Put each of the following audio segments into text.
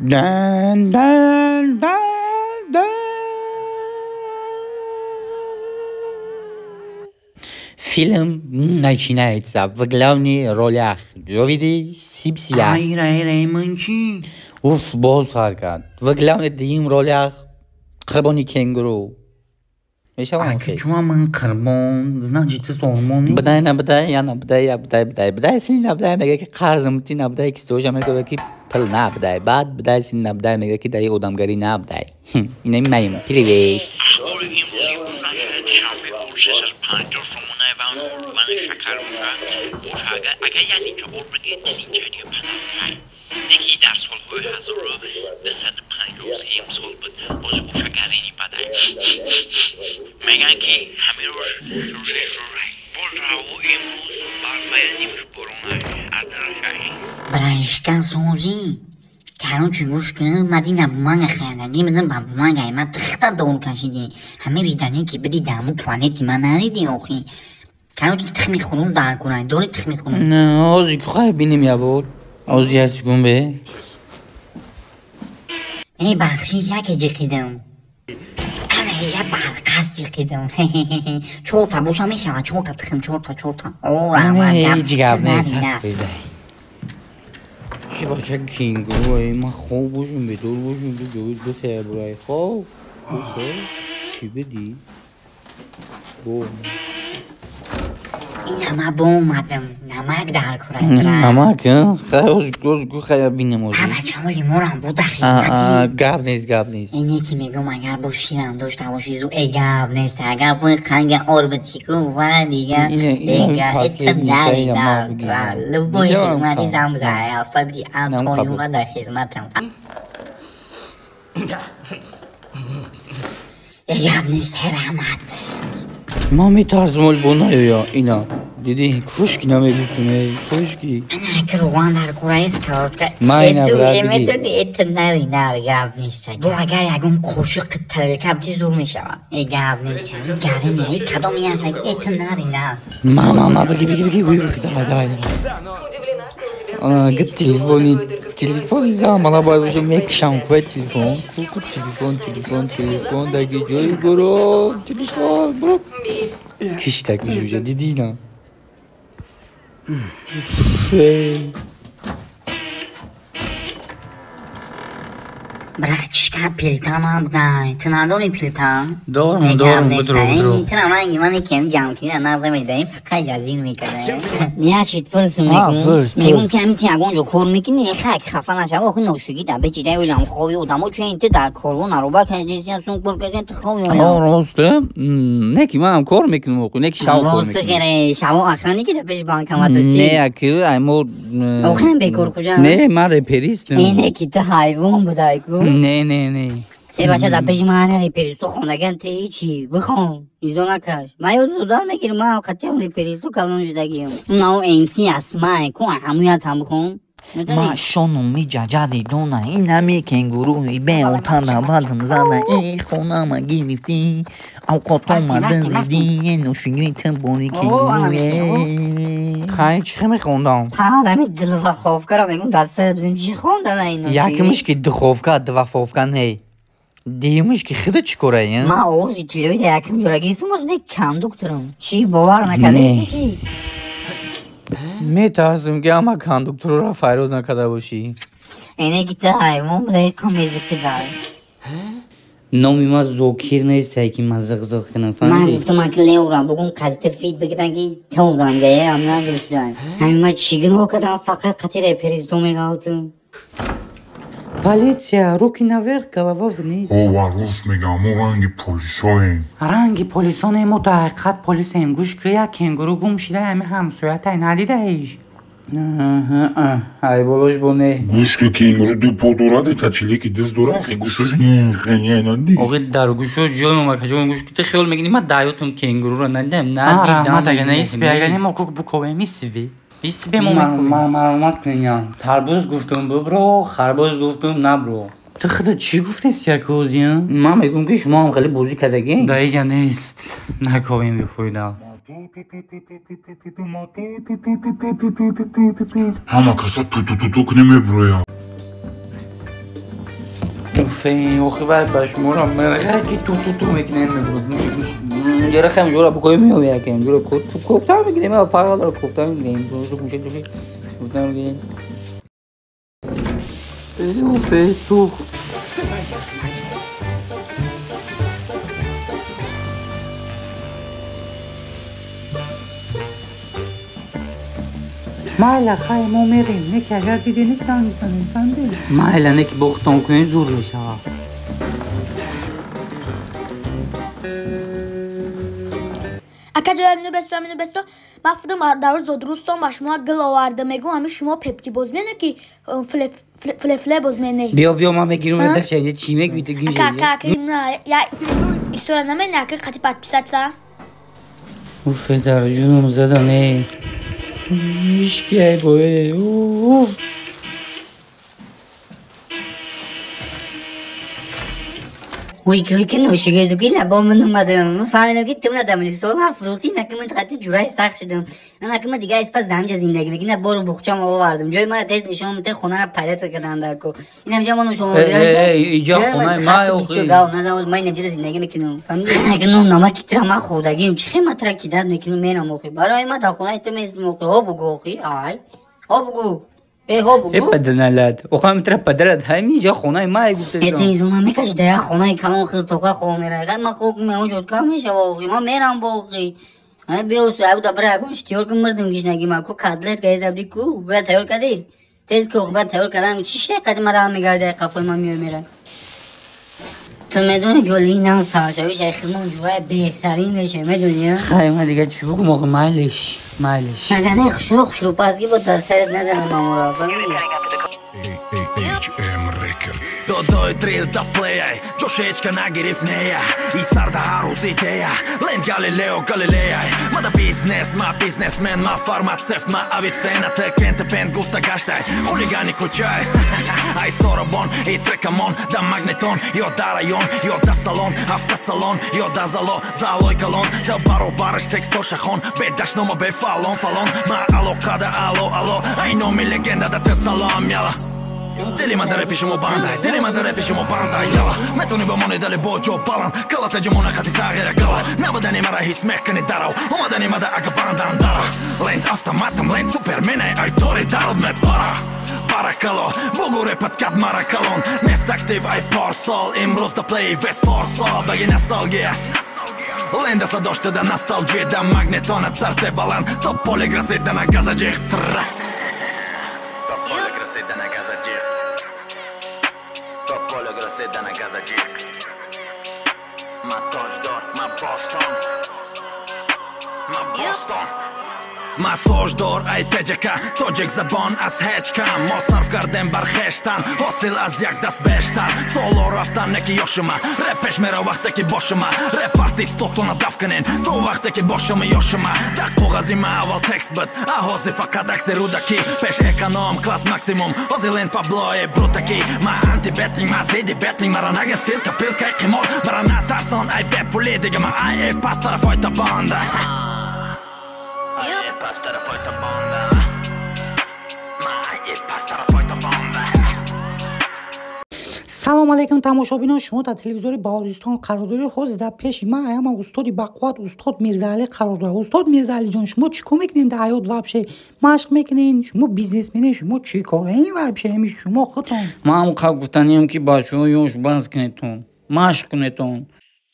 Dan, dan, dan, dan. Film начинается в главных ролях Джовиди Сипсия. Реймончи. Уф, боз харкад. В главных двум ролях Карбони Кенгуру. Аки чума ман карбон, значит ты сормони. Бдай син набдай мега ки қарзм ти набдай ки стоja мега ки пил набдай. Бдай син набдай мега ки дай одамгари набдай. Ина меим. Привет. اخبار امروزی بودن شنبه پرسش از 50 سومونه و عنوان شکر بوده اگر یعنی که عمر گندنی جدی پناه نکی در سالهای 1253 سال بود باز او شکرینی بدای میگن که همه روزش رو رای باز رو امروز برفای نیمش برونه اردرشایی برایشکن سوزی کارون چیگوش که مدینه بومان خیانگی میدن با بومان گایمت تختا دور کشیدی همه ریدنی که بدی دامو توانیتی من نریدی آخی کارون که تخمی خونون در کنن دوری تخمی خونون نه آزی که خواهی بینیم یا بود آزی هستی کن به ای بخشی یک جقیدم انا یه برقص جقیدم چورتا بوشا میشه چورتا تخم چورتا نه هیچ گب نیست حتی بزنی ای بچه کینگروه من خوب باشم به دور باشم به جوید بخیر برای خوب چی بدی؟ این همه با اومدم نمک در کره برای نمک ها؟ خیلی گو خیلی بینم آزی بچه ها لیمورم بود خیزمتی گب نیست این یکی میگم اگر با شیرم داشته باشی زو گب نیست اگر با خنگ آربتیکو و دیگه دیگه اتم نری در لبای خدمتی زمزه فدی انتونیونا در خدمتم گب نیست رحمت ما میترسم البونه یا اینا دیدی کشکی نمیگفتم کشکی انا که روان در کورایز کرد که ما اینا برای بگی میتونی ات نری گب نیست دو اگر یکم خوشی قطر کبتی زور میشه گب نیست گب نیست کدام یه سایی ات نری ما بگی گوی давай говорит телефон замала бабушка мекшам квет телефон дagi joy goro telefon bro kiş takmış hoca didina برایشکن پیلتان هم دای تو نداری پیلتان؟ دارم بدرو تو نمانگی من کم جمعی نظر میدهیم فقط یزین میکنه نیا چیت پرسو میگم کمی تیاگون جو کور میکنی خیلی خفه نشه آخه نوشگی در بچیده ویلم خوبی و چه اینت در کارون رو با کجیسیان سون پر کجین تو خوبی راسته نکی من هم کار میکنم و نکی شاو کار راسته گره شاو آخرانی که دپش بانک هم تو چی نه اکی ایمو آخرین بکر کجا نه من رپریستم اینه کی تو حیوان بدای کو نه ای بچه در پیش من ریپریستو خوندگن تی هیچی بخون ایزو نکش من یادو دار میگیرم من خطی هم ریپریستو کلون جدگیم ناو امسی اسمای کن همویت هم بخون ما شونو میجاجادی دونه این همی کنگوروی به اوتانا بادم زده ای خونم گیمیتی او قطوما دنزیدی نوشیگی تنبونی کنگوروی خیلی چی میخوندم؟ همه دل و خوفکر میگم دسته بزیم چی خوندن اینو یکیمش که دخوفکر دوفوفکر نه دیمش که خیلی چکره این من اوزی توی یکم جورگیسم از نه کندوکترم چی باور نکردی چی؟ میترسم که اما کندوکتر را فرود نکرده باشی اینه گیته حیوان بده کمیزوکی داره نامی ما زوکیر نیست که من زغزغ کنم من فهمیدی؟ گفتم اگه لیورم بگم قضیت فید بگیدن که تو دارم گیه هم ندارش دارم همین من چیگن رو کدم فقط قطیر اپریزدو میگالتم Полиция, руки наверх, голова вниз. روش میگم ما رنگ پلیساییم رنگی پلیسانه ما در حقیقت پلیسیم گوش که یک کنگورو گم شده همه همسایت های ندیده ایش ای باباش بونه گوش که کنگورو دو پا دارده تا چیلی که دست داره خیلی گوشش خیلی اینندی آقا در گوشو جای اومد که گوش که خیال میگنی من دایوتون کنگورو رو ندیدم رحمت اگه نیست بیاگنی ما کوک بکوه میسی ایسی به من معلومات کنیم تربوز گفتم ببرو خربوز گفتم نبرو تو خدا چی گفتین سیاکوزی ها؟ من میگم که شما هم خیلی بازی کردگی دایجا نیست نکوین بفویدم همه کسا تو کنه میبرویم فين وخبر بشمورا مرغا کی تو میکنن میگم جرا خم جورا بکوی میو یا کم جورا کوکتا میگیم ما فقط داره کوکتا میگیم روز میشه تو کوکتا میگیم سو Mayla kayma merim ne kadar dediğini sen değil. Mayla ne ki boktan koyun zorlaş ha. Akaja minnu besto. Mafdum ardar zodruston başıma gıl vardı megu ama şuma pepti bozmene ki fle bozmene. Bia ما میگیرم دفتر چی میگی تو Kaka ya istiyorlar ne ne kadar katip atmışsa. Uf eder cunum zada ne? İşkiye böyle. وی که نوشیگه دوگی لبا من اومدم فهمیدم که تو ندامنی سال فروختی نکه من خطی جورای سخت شدم من نکه من دیگه از پس دمجا زندگی بگی نه برو بخچام آوردم جای من تیز نشون میده خونه رو پلت کردن درکو این همجا منو شما اینجا خونه ما اوخی نزاول من اینجا زندگی میکنم فهمیدی نکه نو نمک کتر ما خوردگیم چی خیلی مطرح کداد میکنم میرم اوخی برای ما تا خونه تو میز موقع ها بگو اوخی آی ها بگو بدنالات وخام ترى بدلت هاي ميجا خوناي ما يقول تيزونا ميكاش ده خوناي كلام خير توقع خوني راي ما خوك موجود كامش واقعي ما ميرم باقي انا بيوسو عود برا كوش تيور كمردم گيش نگي ما كو كادلت گايز ابدي كو برا تيور كدي تيز كو خبر تيور كلام چيش قدم را میگرده قفل ما میمیرن تو میدونی که ولی اینا تماشاویش اخیرمون جورای بهترین بشه میدونی خیلی ما دیگه چی بگو موقع معلش مگه خشلو پس که با دسترت نزنم امورا فهمیدی Dodoj drill da playaj, došečka nagiri v neja I sarda haruziteja, len Galilejaj Mada biznesmen, ma farmaceut, ma avicena Te kente pen gusta gaštaj, huligani kućaj Aj sorobon, i trekamon, da magneton Jo da rajon, jo da salon, aftasalon Jo da zaloj kalon Da baro baraš tekst tošahon Bedaš noma be falon Ma alo kada alo Aj nomi legenda da te salam jala Dilima da repişim o banda Yala Metoni bomoni da le bođo balan Kala te džemona hati zagera gala Naba da nima da his mekani darao Oma da nima da aga bandan dara Lent автоматом, lent supermene Aj tori darod me para kalo Mogu repat kad mara kalon Nest aktiv aj parsal Imroz da play vest farsal Bagi nostalgija Lenda sa došte da nostalgije Da magnetona car te balan To polje grasi da na gazađih Sedana gazađik Ma toždor, ma Boston Ma toždor, aj teđeka Tođek zabon, as heçkan Mo sarf garden bar heştan Osil az jak das beştan Solo raftan neki yoşuma Repeş mera vaxtaki boşuma Rap artist totuna dafkanin To vaxtaki boşuma yoşuma Da kogazima aval tekst bud A hozi fakat aksi rudaki Peş ekonom, klas maksimum Hozi len Pablo je brutaki Ma anti-betting, ma zidi betting Mara naga silka pilka i kimol Mara natarson, aj be politika Ma aj e pas tara fojta banda Pastara fojta banda Pastara fojta banda سلام علیکم تماشابینان شما در تلویزیون بهادرستان قرار دارید حوز در پیش من ایام استادی بقوات استاد میرزعلی قرار داره استاد میرزعلی جان شما چیکار میکنین در حیات وابشه مشق میکنین شما بیزنسمنین شما چیکارین وابشه همیشه شما خودتون ما هم قبل گفتنیم که بچه‌ها یوش باز کنیتون مشق کنیتون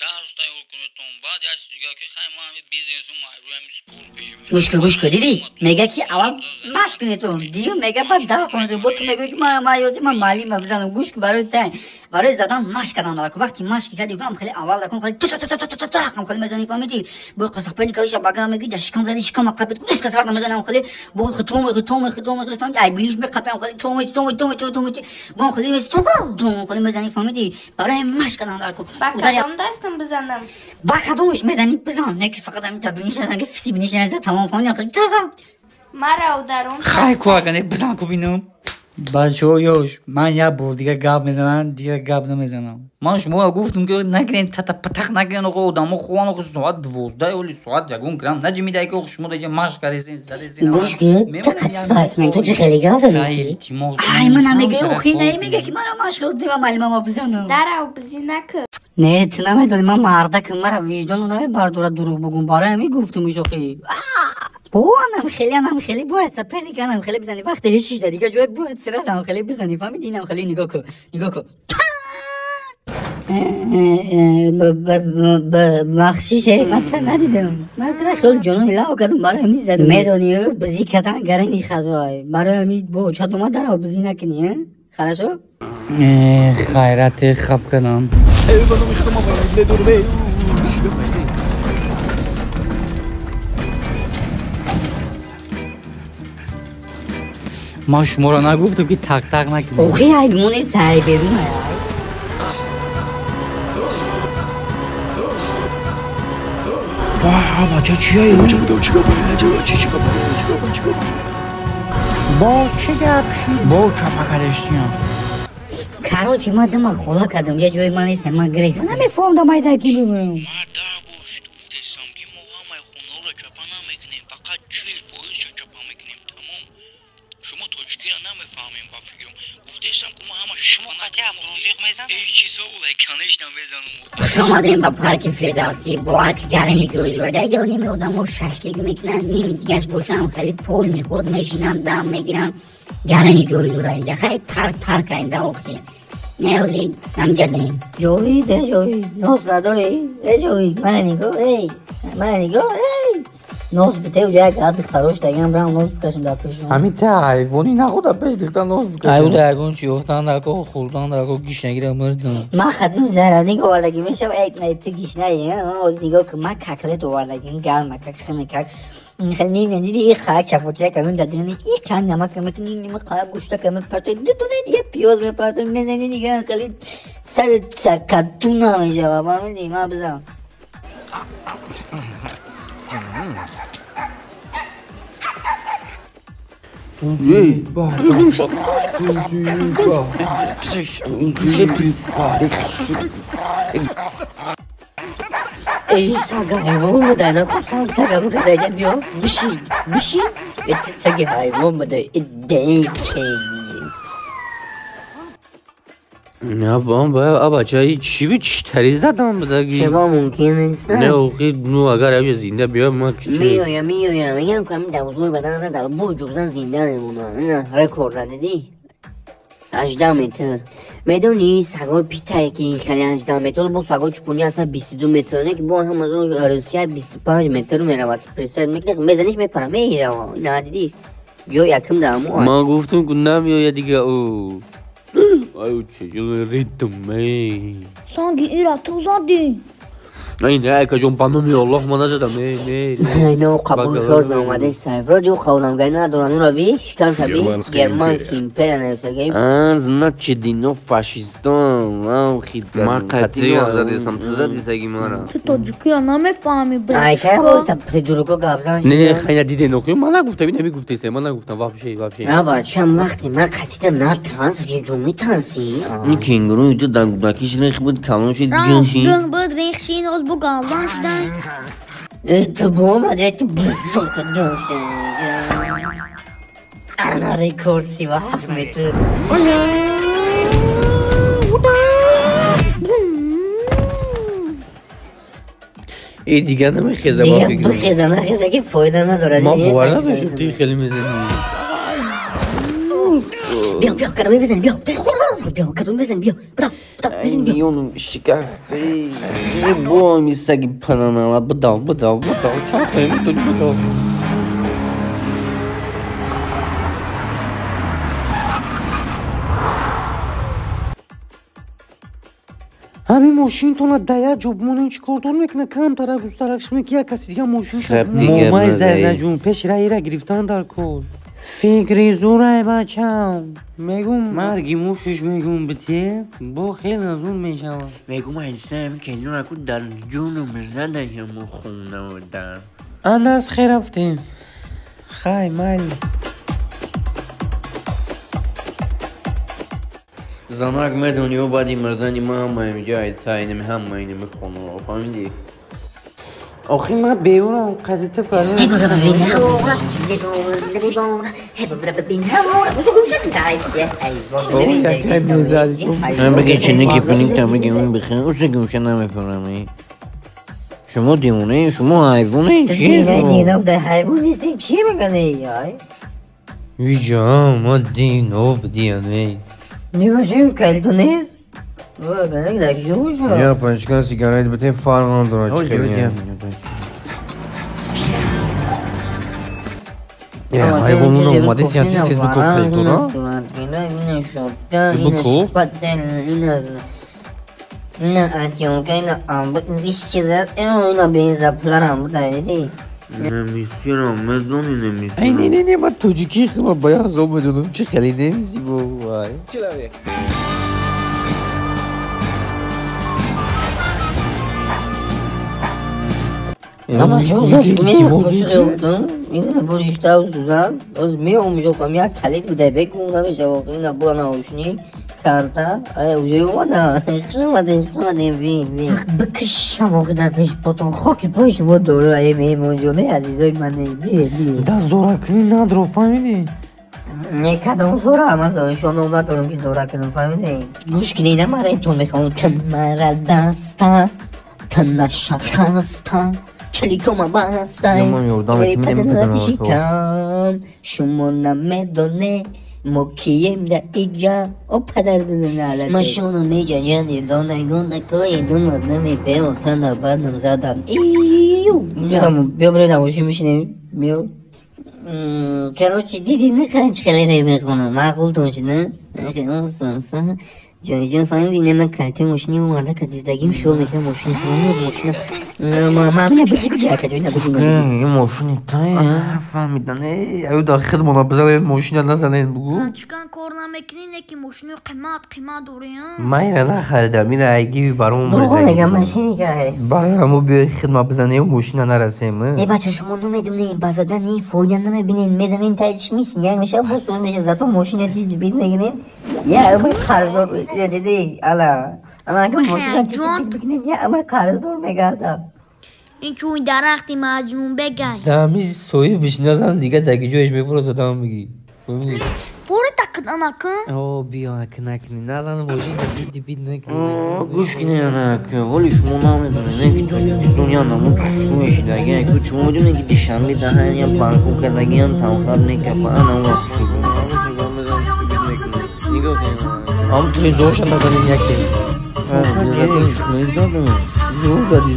درس تایید کنیتون بعد یاد دیگه که خیلی ما بیزنس گوش کو دیدی میگه که اول مشق کنیتون دیگه میگه بعد درس کنیتون با تو میگه که ما یادی من مالی بزنم گوش کو برای زدن مشق کردن داره وقتی مشق کردی گام خیلی اول دکون خیلی تو خیلی میزنی فهمیدی با قصاپنی که ایش باگا میگی داشکم زنی شکم قبض کن اسکا سر میزنم خیلی با خطوم فهمیدی ای بینیش میقپم خیلی تو با خیلی تو خیلی میزنی فهمیدی برای مشق کردن داره کدوم دستم بزنم با کدومش میزنی بزن نه که فقط همین تبینیش نزن که فیسی بینیش نزن تمام فهمیدی خیلی مرا درون خیلی کوه کنه بزن کو بینم بچه‌هاش من یه بار دیگه گپ میزنم دیگه گپ نمیزنم. من شما گفتم که نگرین تتا پتخ نگرین آقا آدمو خوان آقا ساعت 12 ولی ساعت یکم گرم نجی میده که شما دیگه مشق کردین زدین. گوش که تو قصد من تو چه خیلی گاز نیستی؟ ای من نمیگه اوخی نمیگه که من مشق دیگه معلومه بزنم. درو بزی نکن. نه تو نمیدونی من مردکم مرا وجدان نمیبرداره دروغ بگم برای همین گفتم شوخی. بابا هم خیلی باید سپر دیگه هم خیلی بزنی وقتی هیچ چیز دیگه جوی باید سرز هم خیلی بزنی فهمیدی هم خیلی نگاه کن بخشیشه من تا ندیدم من تا خیلی جنون لاو کردم برای همین زدم میدونی بزی کردن گرنی خدای برای همین با چطور ما در بزی نکنی خلاصو خیرت خب کنم ما شما را نگفتم که تق تق نکنیم اوخی حیمون سعی برون واه بچه چیه؟ بچه بگم چیکار باید با چه گپشی؟ با چپکرشتیم کاروچی ما دم خدا کردم یه جای من نیست من گریخ نمیفهم دم ایده کی ببرم شما داریم با پارک فردوسی بارک گرمی گوش برده جانیم آدم و ششلیگ میکنن نیم دیگهش باشم خیلی پول میخود میشینم دم میگیرم گرمی جوی زوره اینجا خیلی پرک اینده وقتی نیازی نمجد نیم جوی ده جوی نوز نداری ای جوی من نگاه نوز بته و جای قد بختروش دیگه برام نوز بکشم در پیشون همین تا حیوانی نخوده پیش دیگه نوز بکشم ایو دیگون چی افتان درکو خوردان درکو گیش نگیره مردم من خدیم زرادی که آوردگی میشم ایت نیتی گیش نگیره از نگاه که من ککلت آوردگی گرم کک خیلی کک خیلی ندیدی این خاک شفاچه کمون دادن این کن نمک کمت نیم خراب گوشت کمت پرتوی دو دیگه پیاز میپرتوی میزنی دیگه خیلی سر کتون نمیشه بابا میدی ما بزن ای ساگا حیوان بوده نه ساگا بوده دیگه بیا بشین ات ساگا حیوان بوده ادهی چیه نه با بچه چی به چی تری زدم بدگی شما ممکن نیست نه اوقی نو اگر اوی زنده بیا ما کچه میایم میگم که همین دوزور بدن زدن بوجو بزن زنده نمونه نه رکورد دیدی 18 متر میدونی سگای پیتایی که خیلی 18 متر با سگای چپونی اصلا 22 متر نه که با هم از اون عروسیه 25 متر میرود پرسر میکنه میزنیش میپره میره نه دیدی جو یکم دامو ما گفتم که نمیای دیگه او ایو چه ریتم می Sanki İra tuzladı. نه که جون پانومی الله ما نزدم اینو قبول شد اومده سفر دیو خودم گای ندارن رو وی شکن کبی گرمان کیمپر نوشته از نچدینو فاشیستان او خید ما قطعی زدیسم تو زدی سگی مارا تو تاجیکی را نمیفهمی ای که بود تا دروگو گابزان نه خیلی دیده نخوی من نگفتم نمیگفتی سه من نگفتم واپشی نه با چند وقتی من قطعیتم نه ترانس که جو میترسی این کنگرو تو دنگودکیش ریخ بود کلان شد گنشین Rang بود ریخشین از بو گالان شدن تو با اومده تو بزرگ دوشه انا ریکورد 37 متر ای دیگه نمیخیزه دیگه بخیزه نخیزه که فایده نداره ما باور نداشتیم توی خیلی میزنی بیا کدومی بزن بیا کدومی بزن بیا بزن بیا اونم شکسته چه با میسگی پرانالا بدال کافه میتونی بدال همین ماشین تو ندایا جوبمون هیچ کار دور میکنه کم تره گسترکش میکنه کسی دیگه ماشین شد مامای زرده جون پیش رایی را گرفتن در کل فکری زوره بچم میگم مرگی موشش میگم بتیه با خیلی نزون میشم میگم اینسان کلی را کود در جونم زده همو خونه و در انداز خیر رفتیم خیلی مالی زناق مدونی و بعدی مردانی ما هم جای تاینم هم اینو میخونم فهمیدی؟ آخی من بیورم قدرت پرم من بگه چنه که پنیک تا بگه اون بخیر اوسه گوشه نمیکنم شما دیونه شما حیوانه چیه؟ دینا در حیوان نیستیم چی میکنه یای؟ ویجا ما دینو بدیانه نیما چیم کلتو نیست؟ واقعا لگ جوش ها یا پنچکان سیگارت بته فرقان دارد چه کنیم حیوانون اومده سیانتیسیز بکو کلتو نا؟ بکو؟ نه اتیون که اینا آمبود بیش چیزت اینا به این زبطلر آمبود هایدی نمیسیونم مدونی نمیسیونم نه من توجیکی خیلی باید زوم بدونم چه خیلی نمیسی وای Ama çok zor koşuyordum. Yine bu işte uzun. Az mı olmuş o kamya kalit bir de bekleyince bir şey oldu. Yine bu ana hoşni karta. Ay ucuyor da. Kısmadı bir. Bakışım o kadar peş poton hoki poş bu doğru ay benim ucunu azizoy bana bir. Da zorakını nadir o fahmini Ne kadar zor ama zor. Şu an onlar diyorum ki zor akıllı fahmini. Kuş ki neyden var etton mekanı temara dasta. Tana şakasta. چلیکوما باستای شکم شما نمیدونه ما کیم در ایجا او پدر دونه نالده ما شونو میجا جدی دونه گونده کوی دونه نمی بیو تنده بردم زدم اییو بیا برای نموشی میشنیم بیو کروچی دیدی نه خیلی خیلی ری میکنم معقول تونچی نه خیلی سانسا جای فهمیدی نه من کلتوی ماشینی و مرده که دیزدگیم شو میکنم ماشین خواهیم ماشین مامنه بگی که یه ماشینی تایی فهمیدن ایو داخل منابزه این ماشین نزنه این بگو چکن کارنا میکنین که ماشین قیمت دوریان مایره نخریدم میره ایگی برامون برو میگم ماشینی که برای همو بیای خدمت بزنه و ماشین نرسیم ای بچه شما نمیدونین بازدن این فولیان نمیبینین میزنین تایش میسین یعنی میشه بسور میشه زدو ماشین دید بید میگنین یه امر قرضدار دیدی الا اگه ماشین دید بگنین یه امر قرضدار میگردم این چون درختی مجنون بگی دمیز سوی بیش نزن دیگه دگی جویش میفرست دام بگی فوری تکن انکن او بیا اکنی نزن ماشین دید نکنی گوش کنی انک ولی شما نمیدونه نه که تو دنیا نمون توش میشید اگه که شما میدونه که دیشان بیدهن یا پارکو کردگی هم تمخار نکفه انا وقتی نگاه کنی هم توی زورشن نزنین یکی زور دادی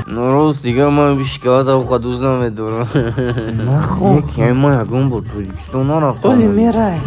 نروز دیگه من بیشکات او خدوزم دورم نخون یکی ما یکون بود تو نرفتم اولی میره